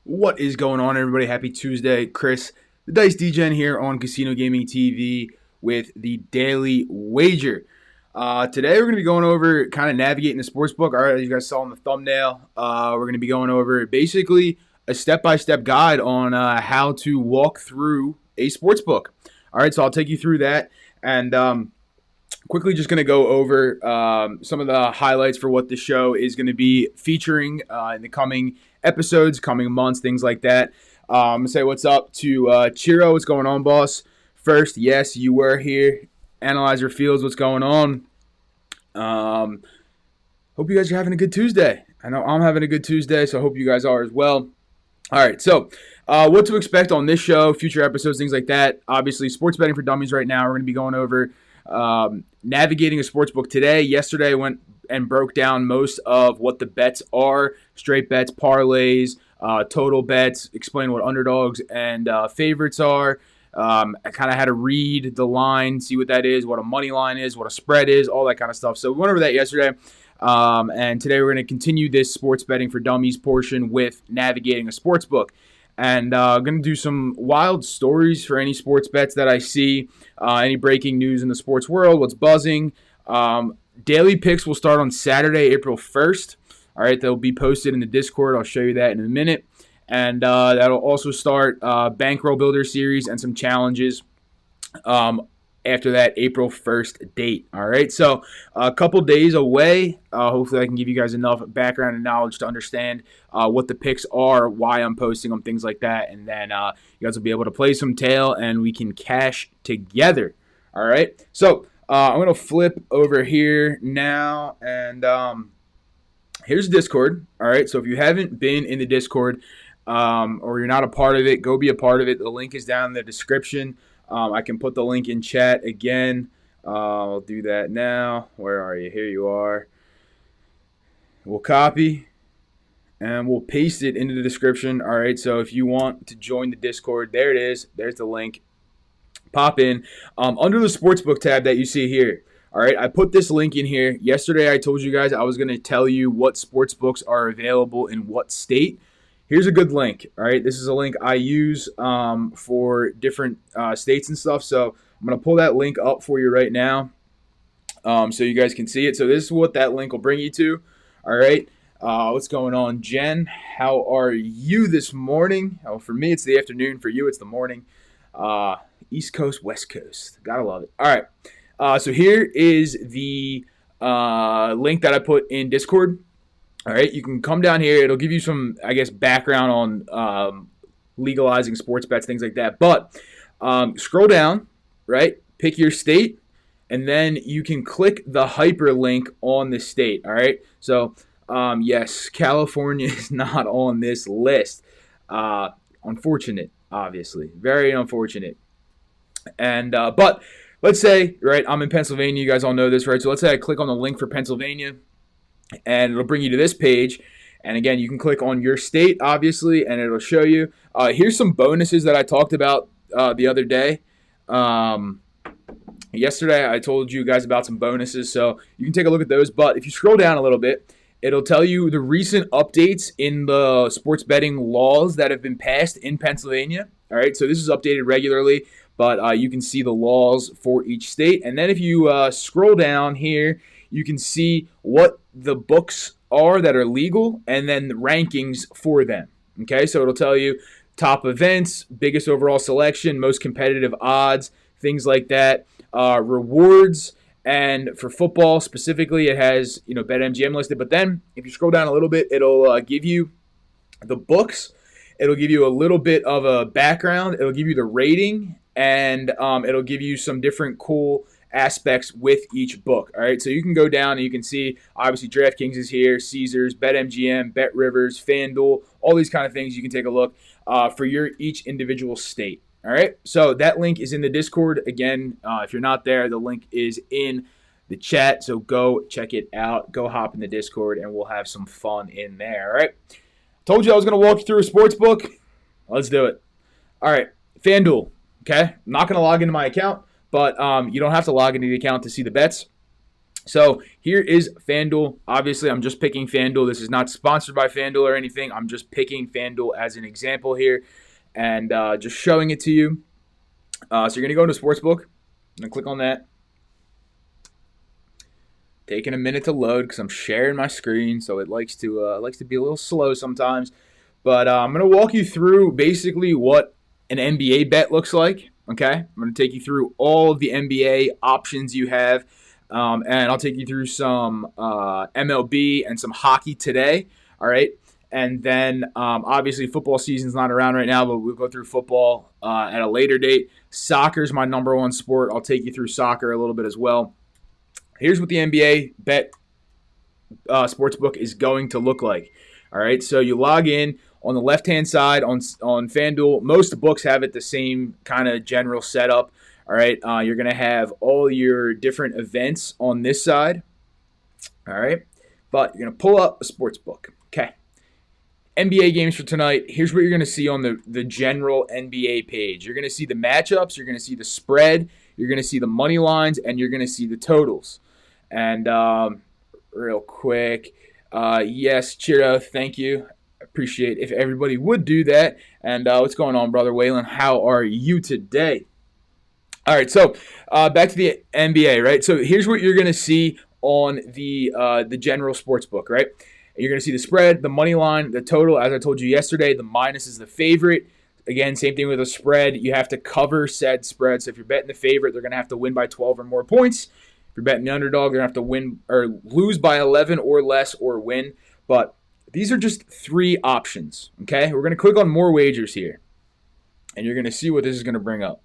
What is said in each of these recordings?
What is going on, everybody? Happy Tuesday. Chris, the Dice Degen here on Casino Gaming TV with the Daily Wager. Today, we're going to be going over kind of navigating the sportsbook. All right, as you guys saw in the thumbnail, we're going to be going over basically a step-by-step guide on how to walk through a sportsbook. All right, so I'll take you through that. And quickly just going to go over some of the highlights for what the show is going to be featuring in the coming episodes, coming months, things like that. Say what's up to Chiro. What's going on, boss? First, yes, you were here. Analyzer Fields, what's going on? Hope you guys are having a good Tuesday. I know I'm having a good Tuesday, so I hope you guys are as well. All right, so what to expect on this show, future episodes, things like that. Obviously, sports betting for dummies right now. We're going to be going over navigating a sportsbook today. Yesterday, I went and broke down most of what the bets are, straight bets, parlays, total bets, explain what underdogs and favorites are. I kind of had to read the line, see what that is, what a money line is, what a spread is, all that kind of stuff. So we went over that yesterday. And today we're going to continue this sports betting for dummies portion with navigating a sports book. And I'm going to do some wild stories for any sports bets that I see, any breaking news in the sports world, what's buzzing. Daily picks will start on Saturday, April 1st. All right, they'll be posted in the Discord. I'll show you that in a minute. And that'll also start Bankroll Builder Series and some challenges after that April 1st date. All right, so a couple days away. Hopefully I can give you guys enough background and knowledge to understand what the picks are, why I'm posting them, things like that. And then you guys will be able to play some tail and we can cash together. All right, so I'm going to flip over here now and here's Discord. All right, so if you haven't been in the Discord or you're not a part of it, go be a part of it. The link is down in the description. I can put the link in chat again. I'll do that now. Where are you? Here you are. We'll copy and we'll paste it into the description. All right, so if you want to join the Discord, there it is. There's the link. Pop in. Under the Sportsbook tab that you see here. All right, I put this link in here. Yesterday I told you guys I was going to tell you what sportsbooks are available in what state. Here's a good link, all right? This is a link I use for different states and stuff. So I'm going to pull that link up for you right now so you guys can see it. So this is what that link will bring you to, all right? What's going on, Jen? How are you this morning? Oh, for me, it's the afternoon. For you, it's the morning. East Coast, West Coast. Gotta love it. All right. So here is the link that I put in Discord. All right, you can come down here. It'll give you some, I guess, background on legalizing sports bets, things like that. But scroll down, right? Pick your state, and then you can click the hyperlink on the state. All right. So yes, California is not on this list. Unfortunate, obviously, very unfortunate. And but let's say, right, I'm in Pennsylvania. You guys all know this, right? So let's say I click on the link for Pennsylvania. And it'll bring you to this page. And again, you can click on your state, obviously, and it'll show you. Here's some bonuses that I talked about the other day. Yesterday, I told you guys about some bonuses, so you can take a look at those. But if you scroll down a little bit, it'll tell you the recent updates in the sports betting laws that have been passed in Pennsylvania. All right, so this is updated regularly, but you can see the laws for each state. And then if you scroll down here, you can see what the books are that are legal and then the rankings for them. Okay, so it'll tell you top events, biggest overall selection, most competitive odds, things like that, rewards, and for football specifically, it has BetMGM listed. But then if you scroll down a little bit, it'll give you the books. It'll give you a little bit of a background. It'll give you the rating, and it'll give you some different cool aspects with each book. All right, so you can go down and you can see obviously DraftKings is here, Caesars, BetMGM, BetRivers, FanDuel, all these kind of things. You can take a look for your each individual state. All right, so that link is in the Discord. Again, if you're not there, the link is in the chat, so go check it out. Go hop in the Discord and we'll have some fun in there. All right, told you I was going to walk you through a sports book. Let's do it. All right, FanDuel. Okay, I'm not going to log into my account, but you don't have to log into the account to see the bets. So here is FanDuel. Obviously, I'm just picking FanDuel. This is not sponsored by FanDuel or anything. I'm just picking FanDuel as an example here and just showing it to you. So you're going to go into Sportsbook. I'm going to click on that. Taking a minute to load because I'm sharing my screen, so it likes to be a little slow sometimes. But I'm going to walk you through basically what an NBA bet looks like. Okay, I'm going to take you through all of the NBA options you have, and I'll take you through some MLB and some hockey today. All right, and then obviously football season's not around right now, but we'll go through football at a later date. Soccer's my number one sport. I'll take you through soccer a little bit as well. Here's what the NBA bet sportsbook is going to look like. All right, so you log in on the left-hand side on FanDuel. Most books have it the same kind of general setup. All right, you're going to have all your different events on this side. All right, but you're going to pull up a sportsbook. Okay, NBA games for tonight. Here's what you're going to see on the general NBA page. You're going to see the matchups. You're going to see the spread. You're going to see the money lines, and you're going to see the totals. And real quick, yes, Chiro, thank you. Appreciate if everybody would do that. And what's going on, brother Waylon? How are you today? All right, so back to the NBA, right? So here's what you're going to see on the general sports book, right? You're going to see the spread, the money line, the total. As I told you yesterday, the minus is the favorite. Again, same thing with a spread. You have to cover said spread. So if you're betting the favorite, they're going to have to win by 12 or more points. If you're betting the underdog, they're going to have to win or lose by 11 or less or win. But these are just three options, okay? We're going to click on more wagers here, and you're going to see what this is going to bring up.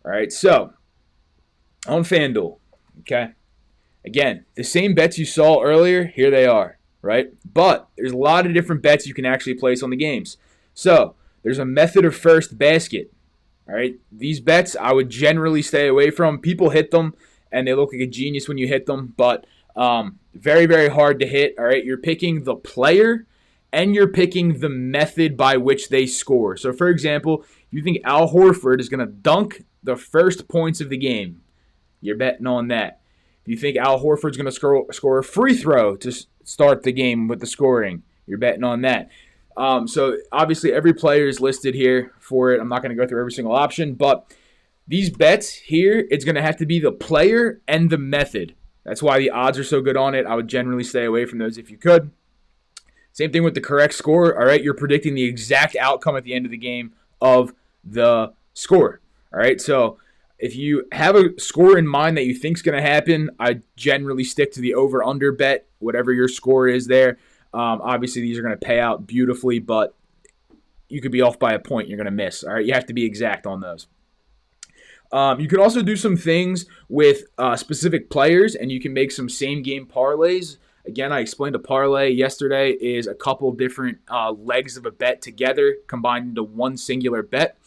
All right, so on FanDuel, okay? Again, the same bets you saw earlier, here they are, right? But there's a lot of different bets you can actually place on the games. So there's a method of first basket. All right, these bets I would generally stay away from. People hit them, and they look like a genius when you hit them, but very, very hard to hit. All right, you're picking the player, and you're picking the method by which they score. So, for example, you think Al Horford is going to dunk the first points of the game. You're betting on that. If you think Al Horford's going to score a free throw to start the game with the scoring, you're betting on that. So obviously every player is listed here for it. I'm not going to go through every single option, but these bets here, it's going to have to be the player and the method. That's why the odds are so good on it. I would generally stay away from those if you could. Same thing with the correct score. All right, you're predicting the exact outcome at the end of the game of the score. All right, so if you have a score in mind that you think is going to happen, I generally stick to the over-under bet, whatever your score is there. Obviously, these are going to pay out beautifully, but you could be off by a point you're going to miss. All right, you have to be exact on those. You can also do some things with specific players, and you can make some same-game parlays. Again, I explained a parlay yesterday is a couple different legs of a bet together combined into one singular bet.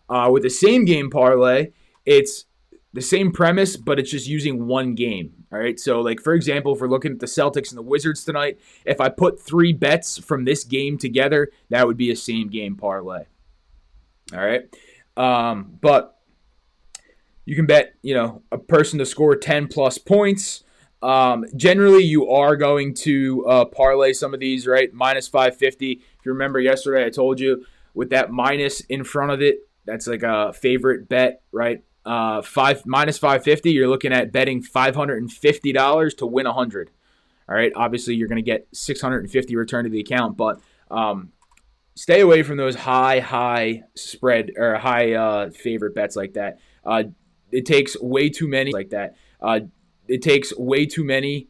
With the same-game parlay, it's the same premise, but it's just using one game. All right, so like for example, if we're looking at the Celtics and the Wizards tonight, if I put three bets from this game together, that would be a same game parlay. All right, but you can bet a person to score 10 plus points. Generally, you are going to parlay some of these, right? Minus 550. If you remember yesterday, I told you with that minus in front of it, that's like a favorite bet, right? Minus 550, you're looking at betting $550 to win 100. All right, obviously you're going to get 650 return to the account, but stay away from those high spread or high favorite bets like that. It takes way too many like that. It takes way too many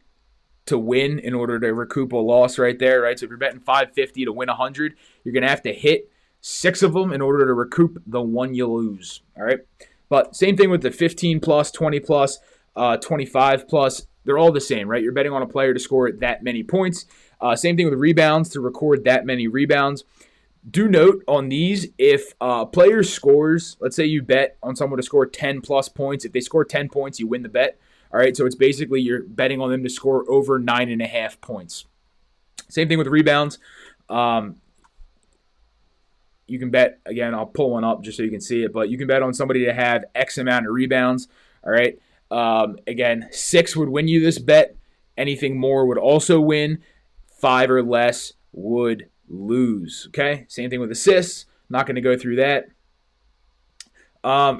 to win in order to recoup a loss right there, right? So if you're betting 550 to win 100, you're going to have to hit 6 of them in order to recoup the one you lose. All right. But same thing with the 15 plus, 20 plus, 25 plus. They're all the same, right? You're betting on a player to score that many points. Same thing with rebounds, to record that many rebounds. Do note on these, if a player scores, let's say you bet on someone to score 10 plus points. If they score 10 points, you win the bet. All right, so it's basically you're betting on them to score over 9.5 points. Same thing with rebounds. You can bet, again, I'll pull one up just so you can see it, but you can bet on somebody to have X amount of rebounds, all right? Again, 6 would win you this bet. Anything more would also win. 5 or less would lose. Okay, same thing with assists. Not going to go through that.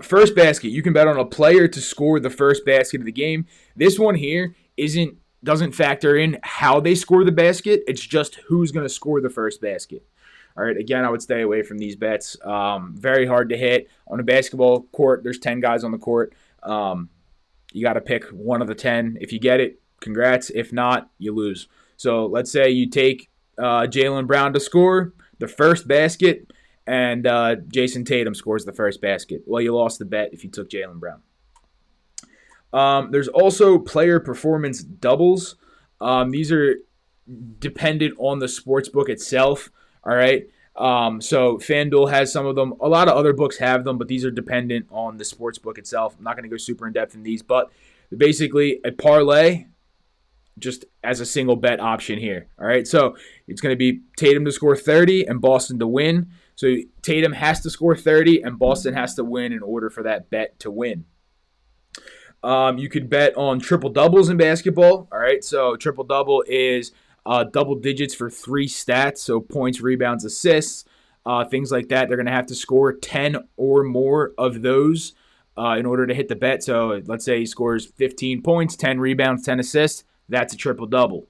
First basket, you can bet on a player to score the first basket of the game. This one here doesn't factor in how they score the basket. It's just who's going to score the first basket. All right, again, I would stay away from these bets. Very hard to hit. On a basketball court, there's 10 guys on the court. You got to pick one of the 10. If you get it, congrats. If not, you lose. So let's say you take Jaylen Brown to score the first basket, and Jason Tatum scores the first basket. Well, you lost the bet if you took Jaylen Brown. There's also player performance doubles. These are dependent on the sportsbook itself. All right. So FanDuel has some of them. A lot of other books have them, but these are dependent on the sportsbook itself. I'm not going to go super in depth in these, but basically a parlay just as a single bet option here. All right. So it's going to be Tatum to score 30 and Boston to win. So Tatum has to score 30 and Boston has to win in order for that bet to win. You could bet on triple doubles in basketball. All right. So triple double is double digits for 3 stats. So points, rebounds, assists, things like that. They're going to have to score 10 or more of those in order to hit the bet. So let's say he scores 15 points, 10 rebounds, 10 assists. That's a triple double.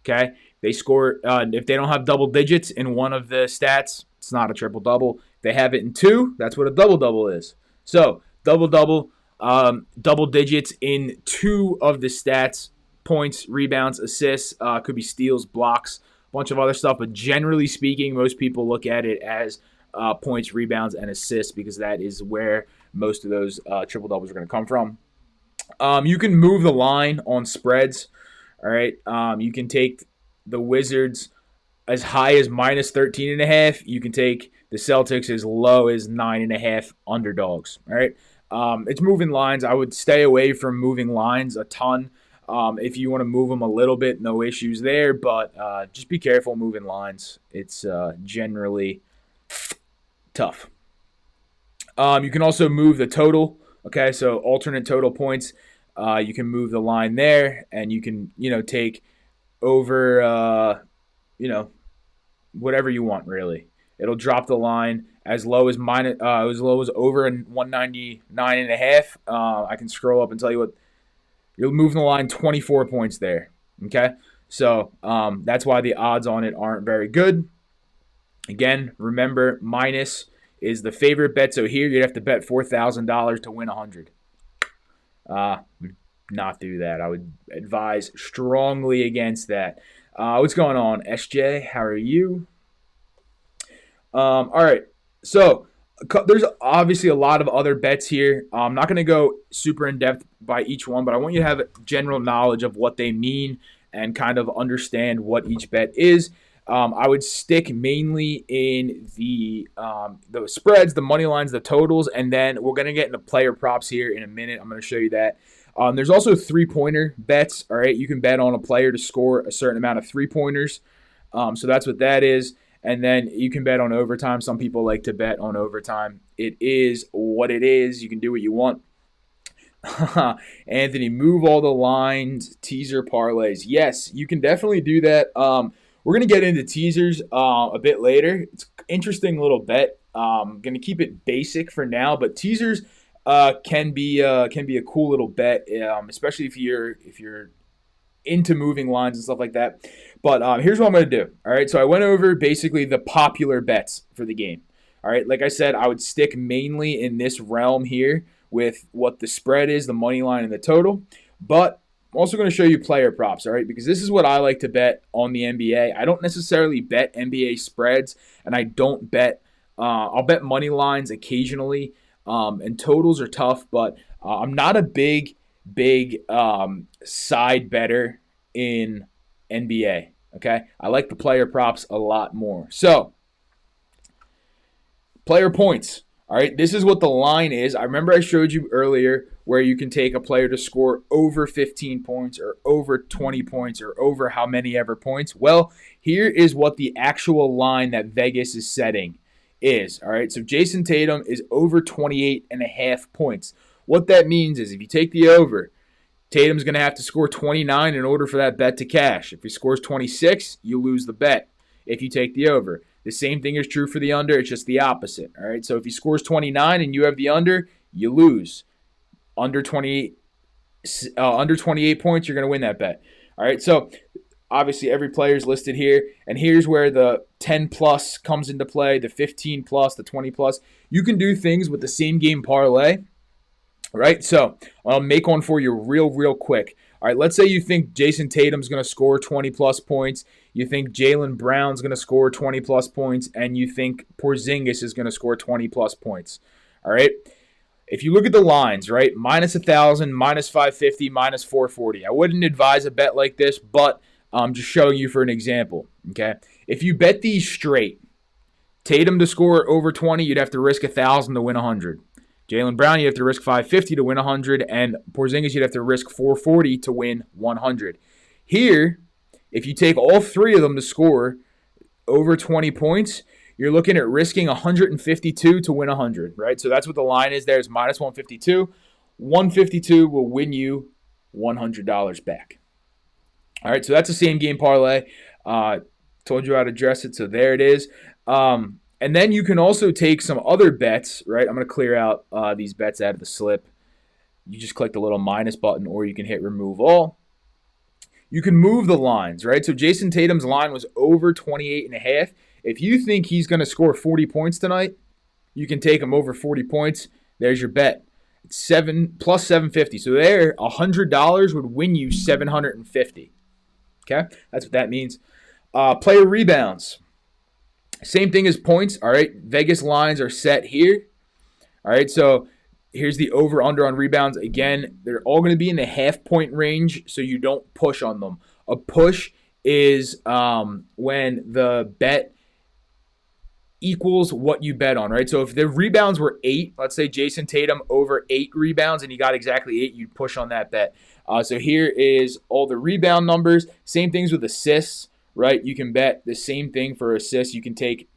Okay. They score, if they don't have double digits in one of the stats, it's not a triple double. If they have it in 2, that's what a double double is. So double double, double digits in 2 of the stats, points, rebounds, assists, could be steals, blocks, a bunch of other stuff. But generally speaking, most people look at it as points, rebounds, and assists because that is where most of those triple doubles are going to come from. You can move the line on spreads. All right. You can take the Wizards as high as minus 13.5. You can take the Celtics as low as 9.5 underdogs. All right. It's moving lines. I would stay away from moving lines a ton. If you want to move them a little bit, no issues there. But just be careful moving lines. It's generally tough. You can also move the total. Okay, so alternate total points. You can move the line there, and you can take over whatever you want really. It'll drop the line as low as over 199.5. I can scroll up and tell you what. You're moving the line 24 points there. Okay, so that's why the odds on it aren't very good. Again, remember minus is the favorite bet. So here you'd have to bet $4,000 to win 100. Not do that. I would advise strongly against that. What's going on, SJ? How are you? All right. So there's obviously a lot of other bets here. I'm not going to go super in depth by each one, but I want you to have general knowledge of what they mean and kind of understand what each bet is. I would stick mainly in the spreads, the money lines, the totals, and then we're going to get into player props here in a minute. I'm going to show you that. There's also 3-pointer bets. All right, you can bet on a player to score a certain amount of 3-pointers. So that's what that is. And then you can bet on overtime. Some people like to bet on overtime. It is what it is. You can do what you want. Anthony, move all the lines, teaser parlays. Yes, you can definitely do that. We're going to get into teasers a bit later. It's an interesting little bet. Going to keep it basic for now, but teasers can be a cool little bet, especially if you're into moving lines and stuff like that. But here's what I'm going to do. All right, so I went over basically the popular bets for the game. All right, like I said, I would stick mainly in this realm here with what the spread is, the money line, and the total. But I'm also going to show you player props, all right, because this is what I like to bet on the NBA. I don't necessarily bet NBA spreads, and I don't bet I'll bet money lines occasionally, and totals are tough, but I'm not a big side better in NBA, okay? I like the player props a lot more. So, player points. All right, this is what the line is. I remember I showed you earlier where you can take a player to score over 15 points or over 20 points or over how many ever points. Well, here is what the actual line that Vegas is setting is. All right, so Jason Tatum is over 28.5 points. What that means is if you take the over, Tatum's going to have to score 29 in order for that bet to cash. If he scores 26, you lose the bet if you take the over. The same thing is true for the under. It's just the opposite. All right. So if he scores 29 and you have the under, you lose. Under 28 points, you're going to win that bet. All right. So obviously every player is listed here. And here's where the 10 plus comes into play, the 15 plus, the 20 plus. You can do things with the same game parlay. All right. So I'll make one for you real quick. All right, let's say you think Jason Tatum's going to score 20-plus points, you think Jaylen Brown's going to score 20-plus points, and you think Porzingis is going to score 20-plus points. All right? If you look at the lines, right, minus 1,000, minus 550, minus 440. I wouldn't advise a bet like this, but I'm just showing you for an example, okay? If you bet these straight, Tatum to score over 20, you'd have to risk 1,000 to win 100. Jaylen Brown, you have to risk 550 to win 100, and Porzingis, you'd have to risk 440 to win 100. Here, if you take all three of them to score over 20 points, you're looking at risking 152 to win 100, right? So that's what the line is there, is minus 152. 152 will win you $100 back. All right, so that's the same game parlay. Told you how to address it, so there it is. And then you can also take some other bets, right? I'm going to clear out these bets out of the slip. You just click the little minus button, or you can hit remove all. You can move the lines, right? So Jason Tatum's line was over 28.5. If you think he's going to score 40 points tonight, you can take him over 40 points. There's your bet. It's plus 750. So there, $100 would win you 750. Okay? That's what that means. Player rebounds. Same thing as points, all right? Vegas lines are set here. All right, so here's the over-under on rebounds. Again, they're all going to be in the half-point range, so you don't push on them. A push is when the bet equals what you bet on, right? So if the rebounds were 8, let's say Jason Tatum over 8 rebounds and he got exactly 8, you'd push on that bet. So here is all the rebound numbers. Same things with assists. Right, you can bet the same thing for assists. You can take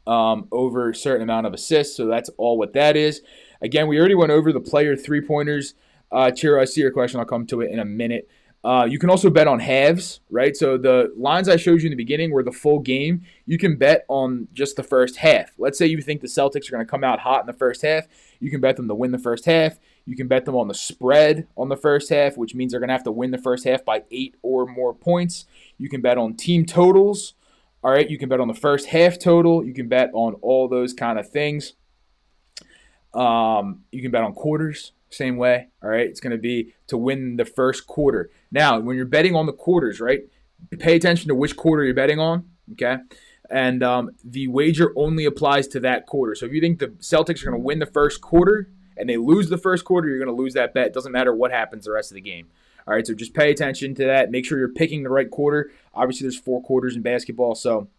over a certain amount of assists, so that's all what that is. Again, we already went over the player three-pointers. Chiro, I see your question. I'll come to it in a minute. You can also bet on halves, right? So the lines I showed you in the beginning were the full game. You can bet on just the first half. Let's say you think the Celtics are going to come out hot in the first half. You can bet them to win the first half. You can bet them on the spread on the first half, which means they're going to have to win the first half by 8 or more points. You can bet on team totals. All right, you can bet on the first half total. You can bet on all those kind of things. You can bet on quarters, same way. All right, it's going to be to win the first quarter. Now, when you're betting on the quarters, right, pay attention to which quarter you're betting on, okay? And the wager only applies to that quarter. So if you think the Celtics are going to win the first quarter and they lose the first quarter, you're going to lose that bet. It doesn't matter what happens the rest of the game. All right, so just pay attention to that. Make sure you're picking the right quarter. Obviously, there's 4 quarters in basketball, so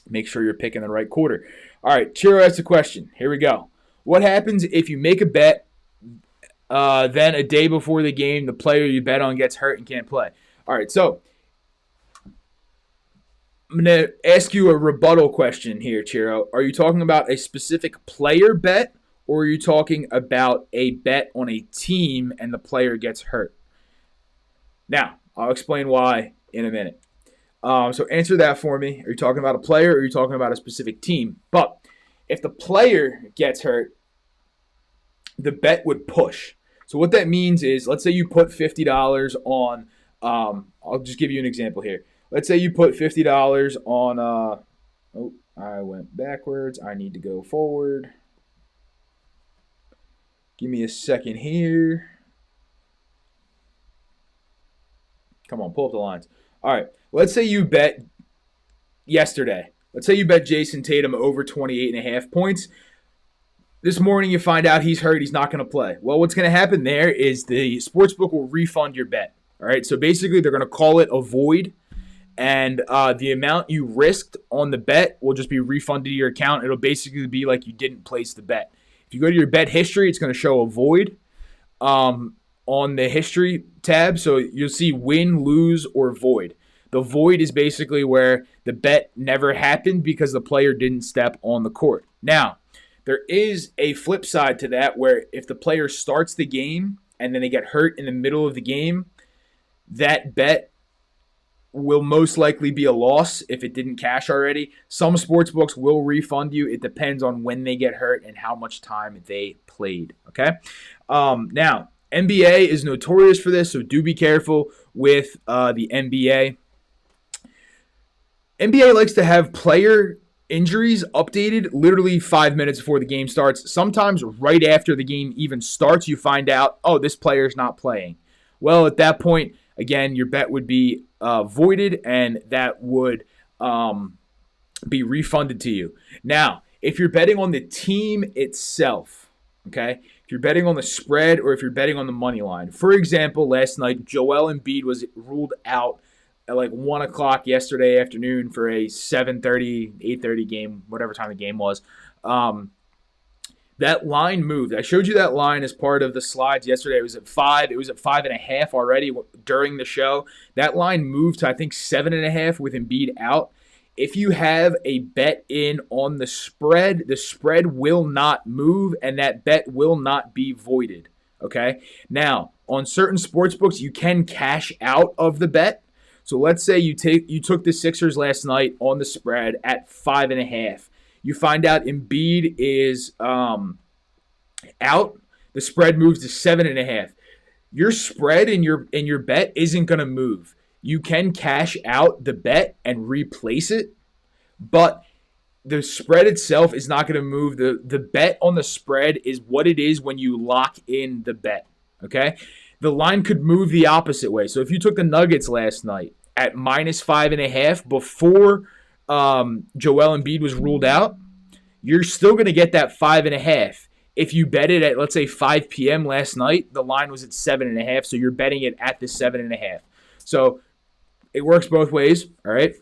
make sure you're picking the right quarter. All right, Chiro asked a question. Here we go. What happens if you make a bet, then a day before the game, the player you bet on gets hurt and can't play? All right, so I'm going to ask you a rebuttal question here, Chiro. Are you talking about a specific player bet, or are you talking about a bet on a team and the player gets hurt? Now, I'll explain why in a minute. So answer that for me. Are you talking about a player, or are you talking about a specific team? But if the player gets hurt, the bet would push. So what that means is, let's say you put $50 on, I'll just give you an example here. Let's say you put $50 on, oh, I went backwards. I need to go forward. Give me a second here. Come on, pull up the lines. All right, let's say you bet yesterday. Let's say you bet Jason Tatum over 28.5 points. This morning you find out he's hurt, he's not going to play. Well, what's going to happen there is the sportsbook will refund your bet. All right, so basically they're going to call it a void, and the amount you risked on the bet will just be refunded to your account. It'll basically be like you didn't place the bet. If you go to your bet history, it's going to show a void on the history tab. So you'll see win, lose, or void. The void is basically where the bet never happened because the player didn't step on the court. Now, There is a flip side to that where if the player starts the game and then they get hurt in the middle of the game, that bet will most likely be a loss if it didn't cash already. Some sports books will refund you. It depends on when they get hurt and how much time they played. Okay. Now, NBA is notorious for this, so do be careful with the NBA. NBA likes to have player injuries updated literally 5 minutes before the game starts. Sometimes right after the game even starts, you find out, oh, this player's not playing. Well, at that point, again, your bet would be voided, and that would be refunded to you. Now, if you're betting on the team itself, okay, if you're betting on the spread or if you're betting on the money line. For example, last night, Joel Embiid was ruled out at like 1 o'clock yesterday afternoon for a 7:30, 8:30 game, whatever time the game was. That line moved. I showed you that line as part of the slides yesterday. It was at 5. It was at 5.5 already during the show. That line moved to, I think, 7.5 with Embiid out. If you have a bet in on the spread will not move, and that bet will not be voided. Okay? Now, on certain sports books, you can cash out of the bet. So let's say you took the Sixers last night on the spread at 5.5. You find out Embiid is out. The spread moves to 7.5. Your spread in your bet isn't going to move. You can cash out the bet and replace it, but the spread itself is not going to move. The bet on the spread is what it is when you lock in the bet. Okay? The line could move the opposite way. So if you took the Nuggets last night at -5.5 before Joel Embiid was ruled out, you're still going to get that 5.5. If you bet it at, let's say, 5 p.m. last night, the line was at 7.5, so you're betting it at the 7.5. So it works both ways, all right?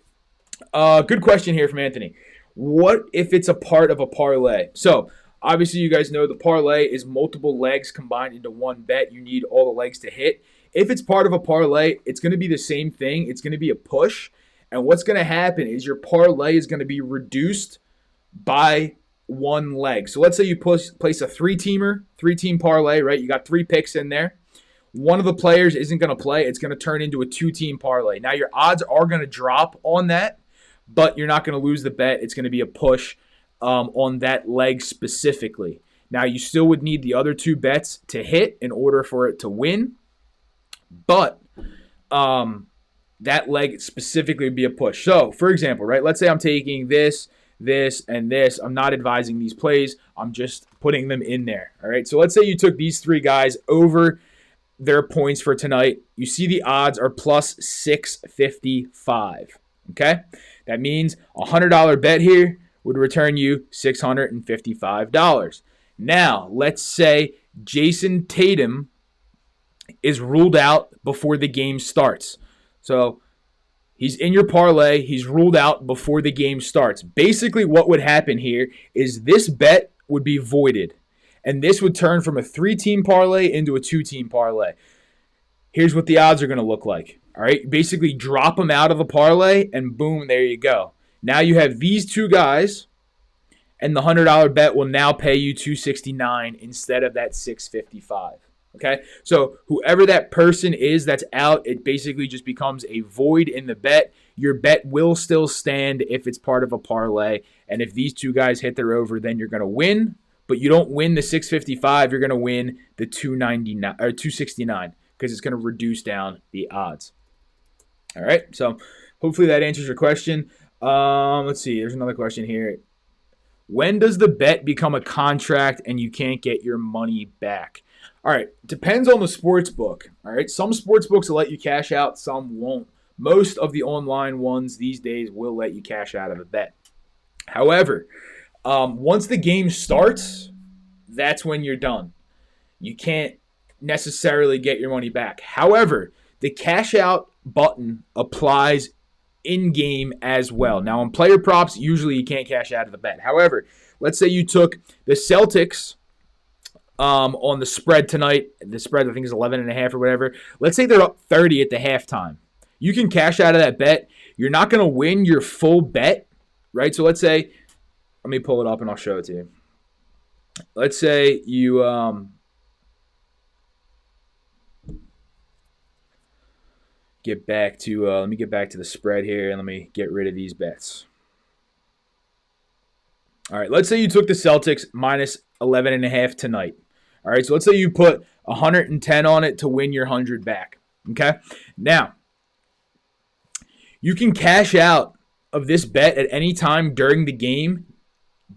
Good question here from Anthony. What if it's a part of a parlay? So obviously you guys know the parlay is multiple legs combined into one bet. You need all the legs to hit. If it's part of a parlay, it's going to be the same thing. It's going to be a push. And what's going to happen is your parlay is going to be reduced by one leg. So let's say you place a three-team parlay, right? You got 3 picks in there. One of the players isn't going to play. It's going to turn into a 2-team parlay. Now your odds are going to drop on that, but you're not going to lose the bet. It's going to be a push on that leg specifically. Now you still would need the other 2 bets to hit in order for it to win, but that leg specifically would be a push. So, for example, right, let's say I'm taking this, and this. I'm not advising these plays. I'm just putting them in there, all right? So let's say you took these 3 guys over their points for tonight. You see the odds are plus 655, okay? That means a $100 bet here would return you $655. Now, let's say Jason Tatum is ruled out before the game starts. So he's in your parlay. He's ruled out before the game starts. Basically, what would happen here is this bet would be voided, and this would turn from a 3-team parlay into a 2-team parlay. Here's what the odds are going to look like. All right, basically drop them out of the parlay, and boom, there you go. Now you have these 2 guys, and the $100 bet will now pay you $269 instead of that $655. Okay, so whoever that person is that's out, it basically just becomes a void in the bet. Your bet will still stand if it's part of a parlay, and if these 2 guys hit their over, then you're going to win. But you don't win the $655. You're going to win the $299 or $269 because it's going to reduce down the odds. All right, so hopefully that answers your question. Let's see. There's another question here. When does the bet become a contract and you can't get your money back? All right, depends on the sports book. All right, some sports books will let you cash out, some won't. Most of the online ones these days will let you cash out of a bet. However, once the game starts, that's when you're done. You can't necessarily get your money back. However, the cash out button applies in-game as well. Now, on player props, usually you can't cash out of the bet. However, let's say you took the Celtics on the spread tonight. The spread, I think, is 11.5 or whatever. Let's say they're up 30 at the halftime. You can cash out of that bet. You're not going to win your full bet, right? So let's say, let me pull it up and I'll show it to you. let's say you get back to let me get back to the spread here, and let me get rid of these bets. All right, let's say you took the Celtics minus 11.5 tonight. All right, so let's say you put 110 on it to win your 100 back. Okay, now you can cash out of this bet at any time during the game.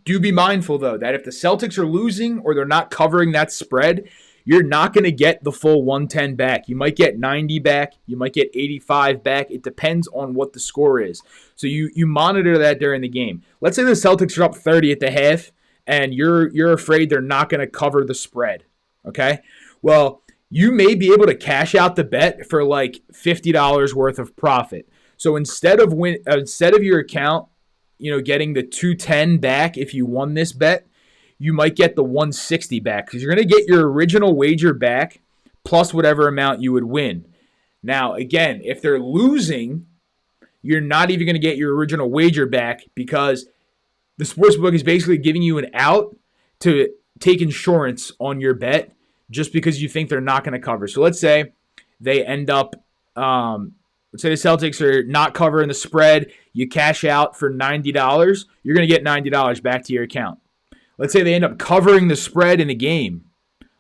Do be mindful, though, that if the Celtics are losing or they're not covering that spread, you're not going to get the full 110 back. You might get 90 back. You might get 85 back. It depends on what the score is. So you monitor that during the game. Let's say the Celtics are up 30 at the half, and you're afraid they're not going to cover the spread. Okay? Well, you may be able to cash out the bet for like $50 worth of profit. So instead of your account, getting the 210 back if you won this bet, you might get the 160 back because you're going to get your original wager back plus whatever amount you would win. Now, again, if they're losing, you're not even going to get your original wager back because the sportsbook is basically giving you an out to take insurance on your bet just because you think they're not going to cover. So let's say they end up, let's say the Celtics are not covering the spread. You cash out for $90. You're going to get $90 back to your account. Let's say they end up covering the spread in a game.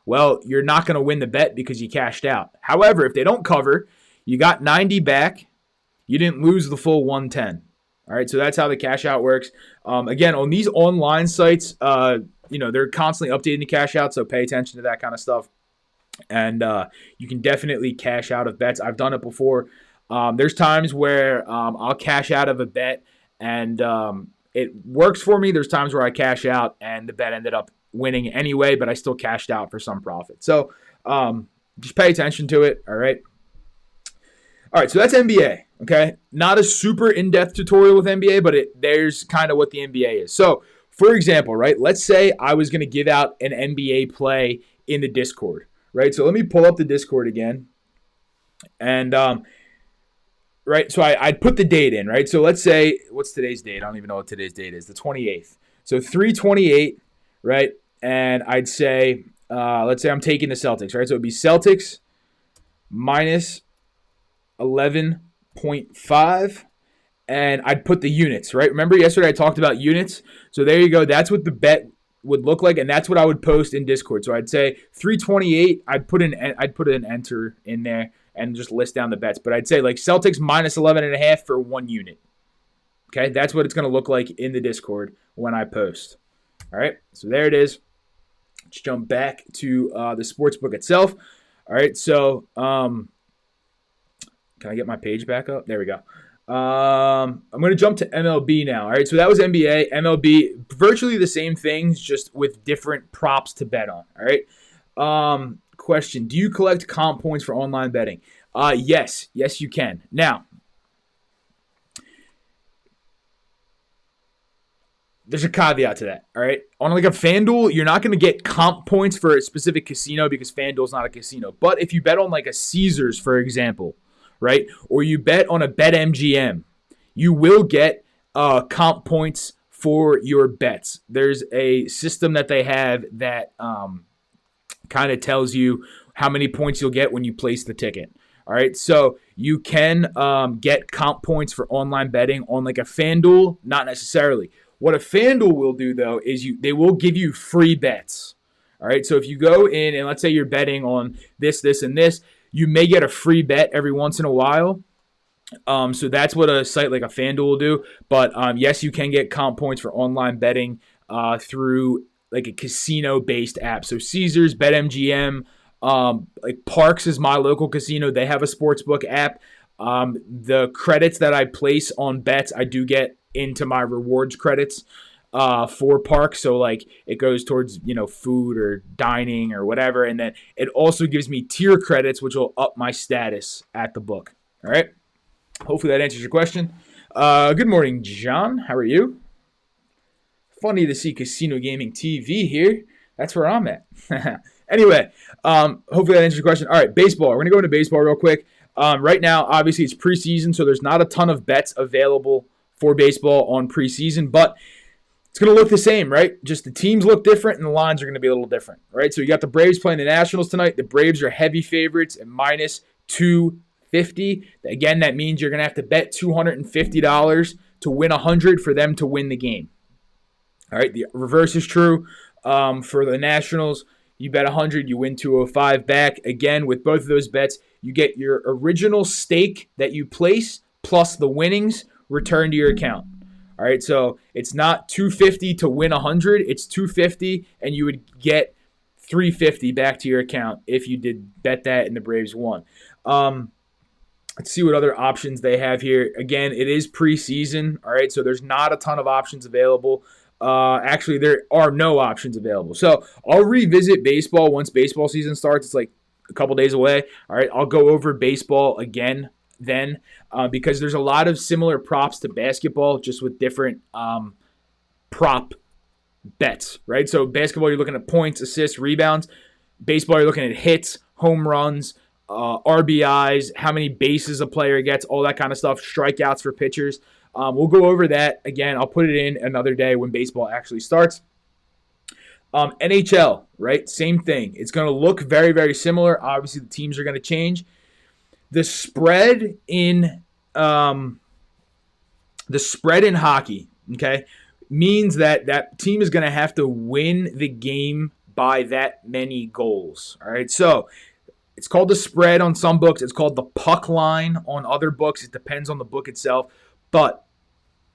Well, you're not going to win the bet because you cashed out. However, if they don't cover, you got 90 back. You didn't lose the full 110. All right, so that's how the cash out works. Again, on these online sites, they're constantly updating the cash out, so pay attention to that kind of stuff. And you can definitely cash out of bets. I've done it before. There's times where I'll cash out of a bet and it works for me. There's times where I cash out and the bet ended up winning anyway, but I still cashed out for some profit. So just pay attention to it, all right? All right, so that's NBA, okay? Not a super in-depth tutorial with NBA, but there's kind of what the NBA is. So, for example, right, let's say I was going to give out an NBA play in the Discord, right? So let me pull up the Discord again. And right, so I'd put the date in, right? So let's say, what's today's date? I don't even know what today's date is, the 28th. So 3/28, right? And I'd say, let's say I'm taking the Celtics, right? So it'd be Celtics minus 11.5, and I'd put the units, right? Remember yesterday I talked about units? So there you go. That's what the bet would look like, and that's what I would post in Discord. So I'd say 3/28, I'd put an enter in there and just list down the bets. But I'd say like Celtics minus 11.5 for 1 unit. Okay, that's what it's going to look like in the Discord when I post. All right, so there it is. Let's jump back to the sportsbook itself. All right, so can I get my page back up? There we go. I'm going to jump to MLB now. All right, so that was NBA. MLB, virtually the same things, just with different props to bet on. All right. Question: do you collect comp points for online betting? Yes, you can. Now, there's a caveat to that. All right, on like a FanDuel, you're not going to get comp points for a specific casino because FanDuel's not a casino. But if you bet on like a Caesars, for example, right, or you bet on a BetMGM, you will get comp points for your bets. There's a system that they have that kind of tells you how many points you'll get when you place the ticket. All right, so you can get comp points for online betting on like a FanDuel, not necessarily. What a FanDuel will do, though, is they will give you free bets. All right, so if you go in and let's say you're betting on this, and this, you may get a free bet every once in a while. So that's what a site like a FanDuel will do. But yes, you can get comp points for online betting through like a casino-based app. So Caesars, BetMGM, like Parks is my local casino. They have a sportsbook app. The credits that I place on bets, I do get into my rewards credits for Parks. So like it goes towards, food or dining or whatever. And then it also gives me tier credits, which will up my status at the book. All right. Hopefully that answers your question. Good morning, John. How are you? Funny to see Casino Gaming TV here. That's where I'm at. Anyway, hopefully that answers your question. All right, baseball. We're going to go into baseball real quick. Right now, obviously, it's preseason, so there's not a ton of bets available for baseball on preseason, but it's going to look the same, right? Just the teams look different and the lines are going to be a little different, right? So you got the Braves playing the Nationals tonight. The Braves are heavy favorites at minus 250. Again, that means you're going to have to bet $250 to win 100 for them to win the game. All right, the reverse is true for the Nationals. You bet 100, you win 205 back. Again, with both of those bets, you get your original stake that you place plus the winnings returned to your account. All right, so it's not 250 to win 100. It's 250, and you would get 350 back to your account if you did bet that and the Braves won. Let's see what other options they have here. Again, it is preseason. All right, so there's not a ton of options available. Actually, there are no options available. So I'll revisit baseball once baseball season starts. It's like a couple days away. All right, I'll go over baseball again then because there's a lot of similar props to basketball, just with different prop bets, right? So basketball, you're looking at points, assists, rebounds. Baseball, you're looking at hits, home runs, RBIs, how many bases a player gets, all that kind of stuff, strikeouts for pitchers. We'll go over that again. I'll put it in another day when baseball actually starts. NHL, right? Same thing. It's going to look very, very similar. Obviously, the teams are going to change. The spread in hockey, okay, means that team is going to have to win the game by that many goals. All right, so it's called the spread on some books. It's called the puck line on other books. It depends on the book itself. But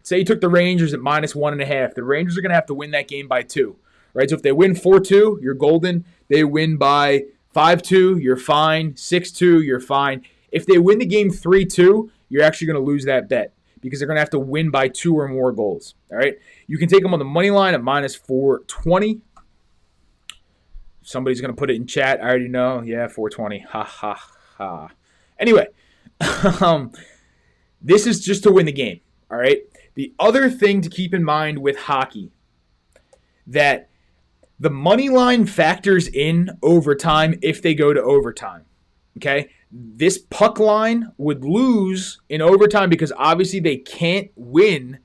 say you took the Rangers at minus 1.5. The Rangers are going to have to win that game by 2. Right? So if they win 4-2, you're golden. They win by 5-2, you're fine. 6-2, you're fine. If they win the game 3-2, you're actually going to lose that bet because they're going to have to win by 2 or more goals. All right? You can take them on the money line at minus 420. Somebody's going to put it in chat. I already know. Yeah, 420. Ha, ha, ha. Anyway, this is just to win the game. All right? The other thing to keep in mind with hockey, that the money line factors in overtime if they go to overtime. Okay? This puck line would lose in overtime because obviously they can't win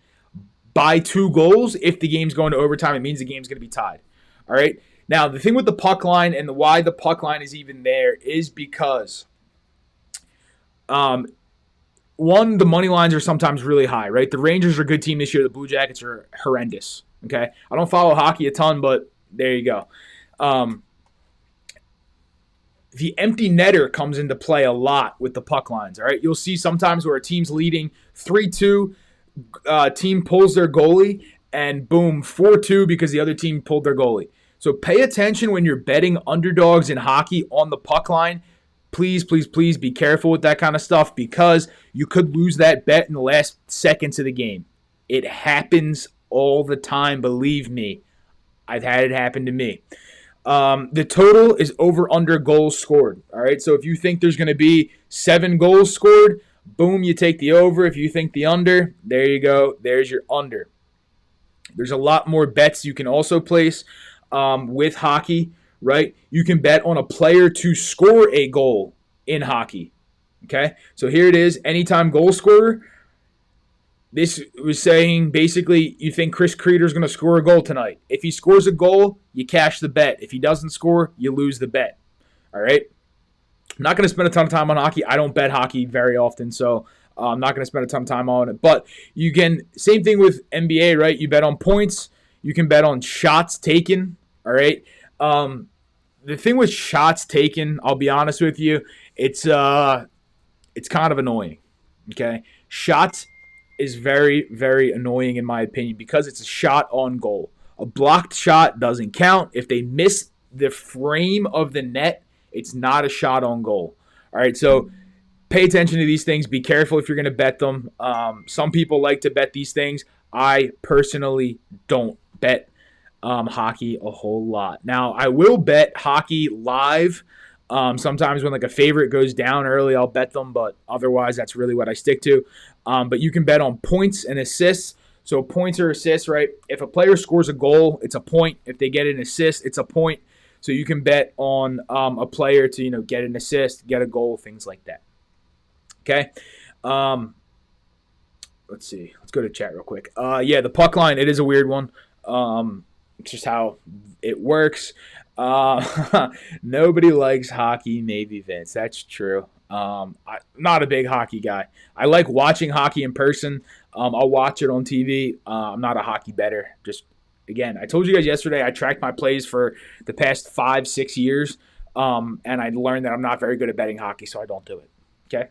by 2 goals. If the game's going to overtime, it means the game's going to be tied. All right? Now, the thing with the puck line and why the puck line is even there is because, one, the money lines are sometimes really high, right? The Rangers are a good team this year. The Blue Jackets are horrendous, okay? I don't follow hockey a ton, but there you go. The empty netter comes into play a lot with the puck lines, all right? You'll see sometimes where a team's leading 3-2, team pulls their goalie, and boom, 4-2 because the other team pulled their goalie. So pay attention when you're betting underdogs in hockey on the puck line. Please, please, please be careful with that kind of stuff because you could lose that bet in the last seconds of the game. It happens all the time, believe me. I've had it happen to me. The total is over/under goals scored. All right, so if you think there's going to be 7 goals scored, boom, you take the over. If you think the under, there you go. There's your under. There's a lot more bets you can also place with hockey, right? You can bet on a player to score a goal in hockey. Okay, so here it is. Anytime goal scorer. This was saying basically you think Chris Kreider's going to score a goal tonight. If he scores a goal, you cash the bet. If he doesn't score, you lose the bet. All right? I'm not going to spend a ton of time on hockey. I don't bet hockey very often, so I'm not going to spend a ton of time on it. But you can, same thing with NBA, right? You bet on points. You can bet on shots taken. All right? The thing with shots taken, I'll be honest with you, it's kind of annoying. Okay? Shots is very, very annoying in my opinion because it's a shot on goal. A blocked shot doesn't count. If they miss the frame of the net, it's not a shot on goal. All right, so pay attention to these things. Be careful if you're going to bet them. Some people like to bet these things. I personally don't bet hockey a whole lot. Now, I will bet hockey live. Sometimes when like a favorite goes down early, I'll bet them, but otherwise that's really what I stick to. But you can bet on points and assists. So points or assists, right? If a player scores a goal, it's a point. If they get an assist, it's a point. So you can bet on a player to get an assist, get a goal, things like that. Okay. Let's see. Let's go to chat real quick. Yeah, the puck line, it is a weird one. It's just how it works. Nobody likes hockey, maybe Vince. That's true. I'm not a big hockey guy. I like watching hockey in person. I'll watch it on TV. I'm not a hockey bettor. Just again, I told you guys yesterday I tracked my plays for the past 5-6 years, and I learned that I'm not very good at betting hockey, so I don't do it. Okay.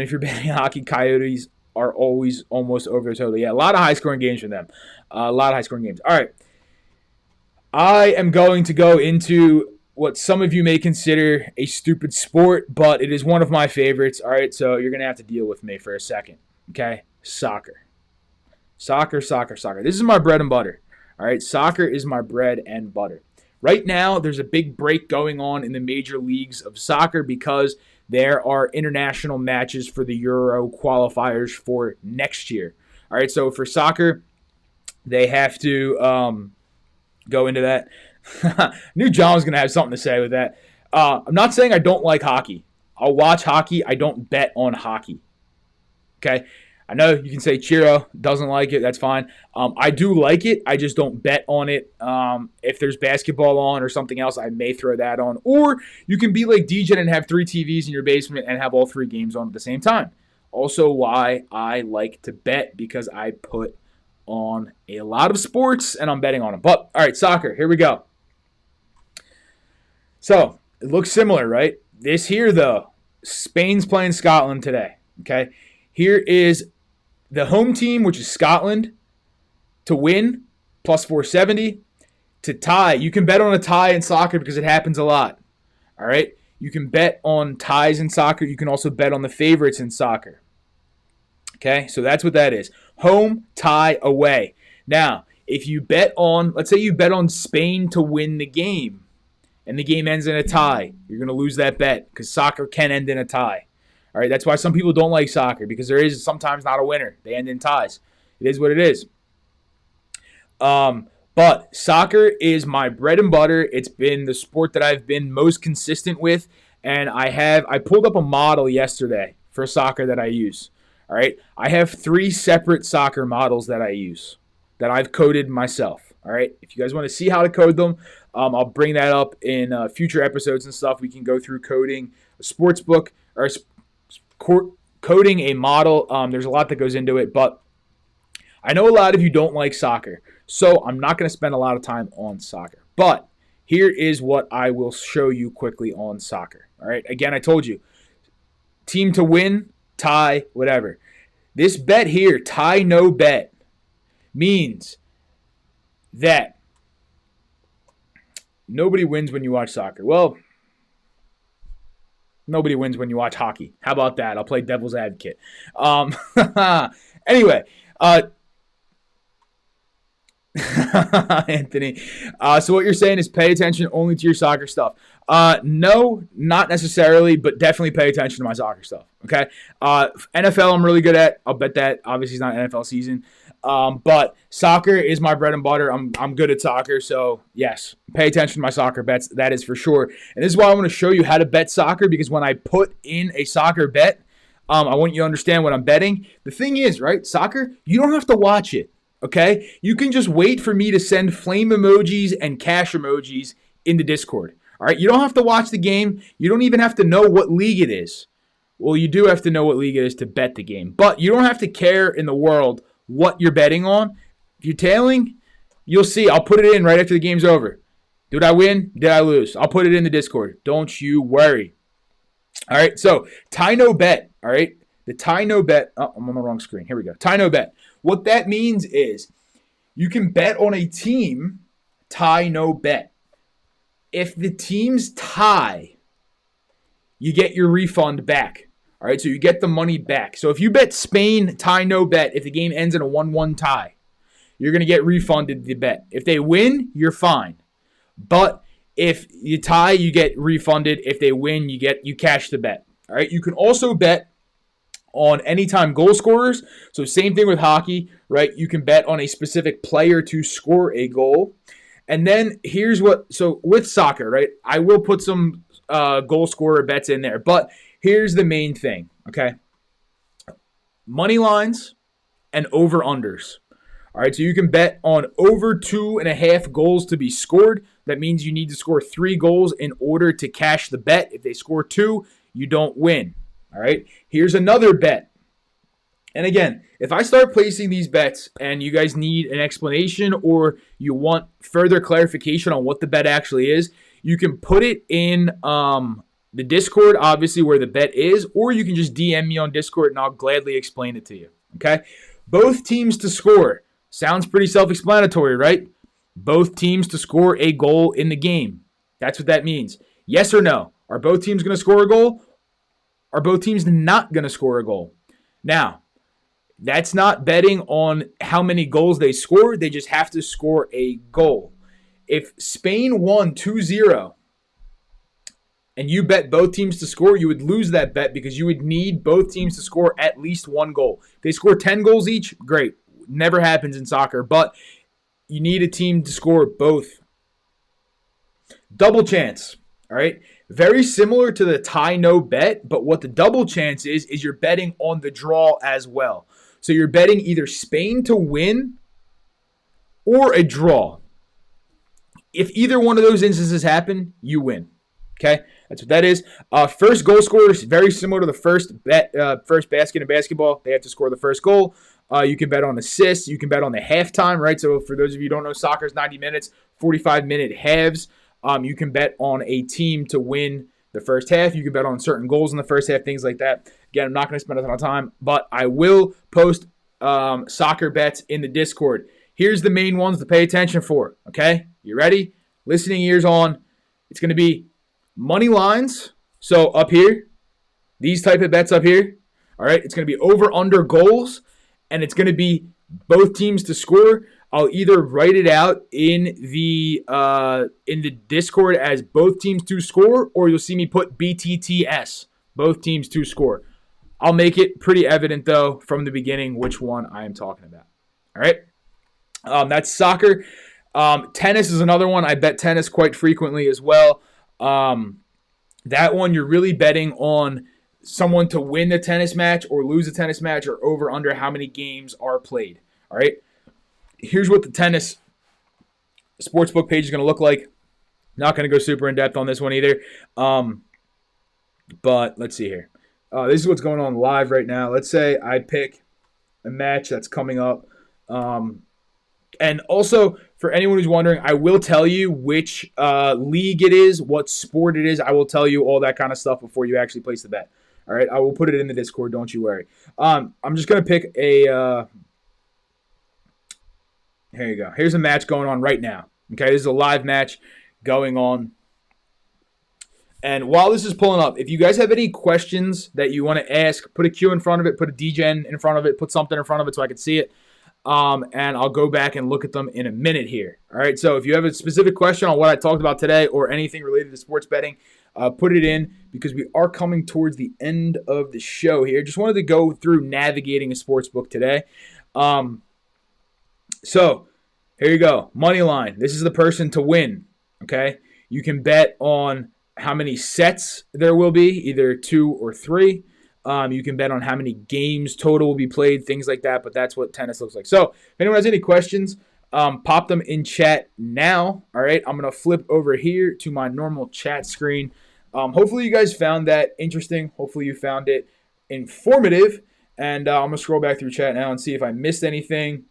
If you're betting hockey, Coyotes are always almost over the total. Yeah, a lot of high scoring games for them. A lot of high scoring games. All right. I am going to go into what some of you may consider a stupid sport, but it is one of my favorites. All right, so you're going to have to deal with me for a second. Okay? Soccer. Soccer. This is my bread and butter. All right, soccer is my bread and butter. Right now, there's a big break going on in the major leagues of soccer because there are international matches for the Euro qualifiers for next year. All right, so for soccer, they have to go into that. I knew John was going to have something to say with that. I'm not saying I don't like hockey. I'll watch hockey. I don't bet on hockey. Okay? I know you can say Chiro doesn't like it. That's fine. I do like it. I just don't bet on it. If there's basketball on or something else, I may throw that on. Or you can be like Degen and have 3 TVs in your basement and have all 3 games on at the same time. Also why I like to bet, because I put on a lot of sports and I'm betting on them. But, all right, soccer. Here we go. So, it looks similar, right? This here, though, Spain's playing Scotland today. Okay? Here is the home team, which is Scotland, to win, plus 470. To tie, you can bet on a tie in soccer because it happens a lot. All right? You can bet on ties in soccer. You can also bet on the favorites in soccer. Okay? So that's what that is. Home, tie, away. Now, if you bet on, let's say you bet on Spain to win the game, and the game ends in a tie, you're going to lose that bet because soccer can end in a tie. All right, that's why some people don't like soccer, because there is sometimes not a winner. They end in ties. It is what it is. But soccer is my bread and butter. It's been the sport that I've been most consistent with, and I pulled up a model yesterday for soccer that I use. All right, I have 3 separate soccer models that I use that I've coded myself. All right, if you guys want to see how to code them, I'll bring that up in future episodes and stuff. We can go through coding a sportsbook or coding a model. There's a lot that goes into it, but I know a lot of you don't like soccer, so I'm not going to spend a lot of time on soccer. But here is what I will show you quickly on soccer. All right, again, I told you, team to win, tie, whatever. This bet here, tie no bet, means that nobody wins when you watch soccer. Well, nobody wins when you watch hockey. How about that? I'll play devil's advocate. Anyway, Anthony. So what you're saying is pay attention only to your soccer stuff. No, not necessarily, but definitely pay attention to my soccer stuff. Okay. NFL I'm really good at. I'll bet that. Obviously, it's not NFL season. But soccer is my bread and butter. I'm good at soccer, so yes, pay attention to my soccer bets. That is for sure. And this is why I want to show you how to bet soccer, because when I put in a soccer bet, I want you to understand what I'm betting. The thing is, right, soccer, you don't have to watch it. Okay? You can just wait for me to send flame emojis and cash emojis in the Discord. All right? You don't have to watch the game. You don't even have to know what league it is. Well, you do have to know what league it is to bet the game. But you don't have to care in the world what you're betting on. If you're tailing, you'll see. I'll put it in right after the game's over. Did I win? Did I lose? I'll put it in the Discord. Don't you worry. All right? So, tie no bet. All right? The tie no bet. Oh, I'm on the wrong screen. Here we go. Tie no bet. What that means is you can bet on a team, tie no bet. If the teams tie, you get your refund back. All right, so you get the money back. So if you bet Spain, tie no bet, if the game ends in a 1-1 tie, you're going to get refunded the bet. If they win, you're fine. But if you tie, you get refunded. If they win, you cash the bet. All right, you can also bet on anytime goal scorers. So same thing with hockey, right? You can bet on a specific player to score a goal. And then here's so with soccer, right? I will put some goal scorer bets in there, but here's the main thing, okay? Money lines and over-unders All right, so you can bet on over 2.5 goals to be scored. That means you need to score 3 goals in order to cash the bet. If they score 2, you don't win. All right, here's another bet. And again, if I start placing these bets and you guys need an explanation or you want further clarification on what the bet actually is, you can put it in the Discord, obviously, where the bet is, or you can just DM me on Discord and I'll gladly explain it to you. Okay? Both teams to score. Sounds pretty self-explanatory, right? Both teams to score a goal in the game. That's what that means. Yes or no? Are both teams going to score a goal? Are both teams not going to score a goal? Now, that's not betting on how many goals they score. They just have to score a goal. If Spain won 2-0 and you bet both teams to score, you would lose that bet because you would need both teams to score at least 1 goal. If they score 10 goals each, great. Never happens in soccer, but you need a team to score both. Double chance, all right? Very similar to the tie no bet, but what the double chance is you're betting on the draw as well. So you're betting either Spain to win or a draw. If either one of those instances happen, you win. Okay, that's what that is. First goal scorer is very similar to the first basket in basketball. They have to score the first goal. You can bet on assists. You can bet on the halftime, right? So for those of you who don't know, soccer is 90 minutes, 45-minute halves. You can bet on a team to win the first half. You can bet on certain goals in the first half, things like that. Again, I'm not going to spend a ton of time, but I will post soccer bets in the Discord. Here's the main ones to pay attention for, okay? You ready? Listening ears on. It's going to be money lines. So up here, these type of bets up here, all right? It's going to be over-under goals, and it's going to be both teams to score. I'll either write it out in the Discord as both teams to score, or you'll see me put BTTS, both teams to score. I'll make it pretty evident, though, from the beginning which one I am talking about. All right? That's soccer. Tennis is another one. I bet tennis quite frequently as well. That one, you're really betting on someone to win the tennis match or lose a tennis match or over under how many games are played. All right? Here's what the tennis sportsbook page is going to look like. Not going to go super in depth on this one either. But let's see here. This is what's going on live right now. Let's say I pick a match that's coming up. And also, for anyone who's wondering, I will tell you which league it is, what sport it is. I will tell you all that kind of stuff before you actually place the bet. All right? I will put it in the Discord. Don't you worry. I'm just going to pick a... here you go. Here's a match going on right now. Okay, this is a live match going on. And while this is pulling up, if you guys have any questions that you want to ask, put a Q in front of it, put a Degen in front of it, put something in front of it so I can see it. And I'll go back and look at them in a minute here. All right, so if you have a specific question on what I talked about today or anything related to sports betting, put it in because we are coming towards the end of the show here. Just wanted to go through navigating a sports book today. So here you go. Money line. This is the person to win. Okay, you can bet on how many sets there will be, either 2 or 3. You can bet on how many games total will be played, things like that, but that's what tennis looks like. So if anyone has any questions, pop them in chat now. All right, I'm going to flip over here to my normal chat screen. Hopefully you guys found that interesting. Hopefully you found it informative. And I'm going to scroll back through chat now and see if I missed anything.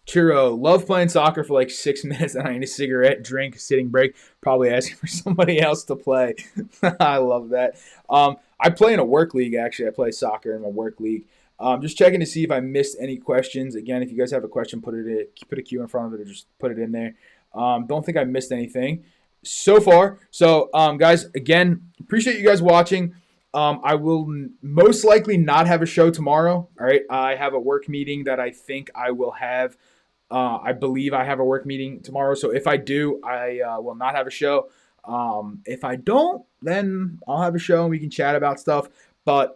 Churro, love playing soccer for like 6 minutes and I need a cigarette, drink, sitting break. Probably asking for somebody else to play. I love that. I play in a work league, actually. I play soccer in my work league. Just checking to see if I missed any questions. Again, if you guys have a question, put a Q in front of it or just put it in there. Don't think I missed anything so far. So, guys, again, appreciate you guys watching. I will most likely not have a show tomorrow. All right, I have a work meeting that I think I will have. I believe I have a work meeting tomorrow. So if I do, I will not have a show. If I don't, then I'll have a show and we can chat about stuff. But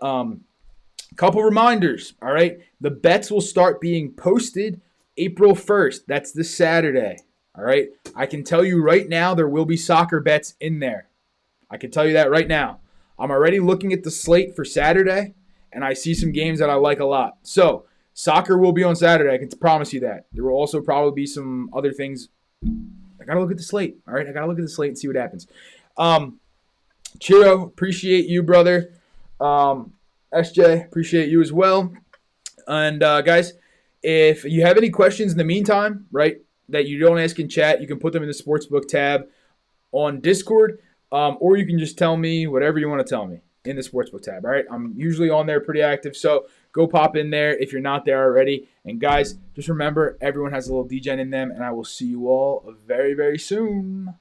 couple reminders, all right? The bets will start being posted April 1st. That's this Saturday, all right? I can tell you right now there will be soccer bets in there. I can tell you that right now. I'm already looking at the slate for Saturday, and I see some games that I like a lot. So Soccer will be on Saturday. I can promise you that. There will also probably be some other things. I gotta look at the slate. All right, I gotta look at the slate and see what happens. Chiro, appreciate you, brother. SJ, appreciate you as well. And guys, if you have any questions in the meantime, right, that you don't ask in chat, you can put them in the Sportsbook tab on Discord, or you can just tell me whatever you want to tell me in the Sportsbook tab. All right, I'm usually on there pretty active, so go pop in there if you're not there already. And guys, just remember, everyone has a little Degen in them, and I will see you all very, very soon.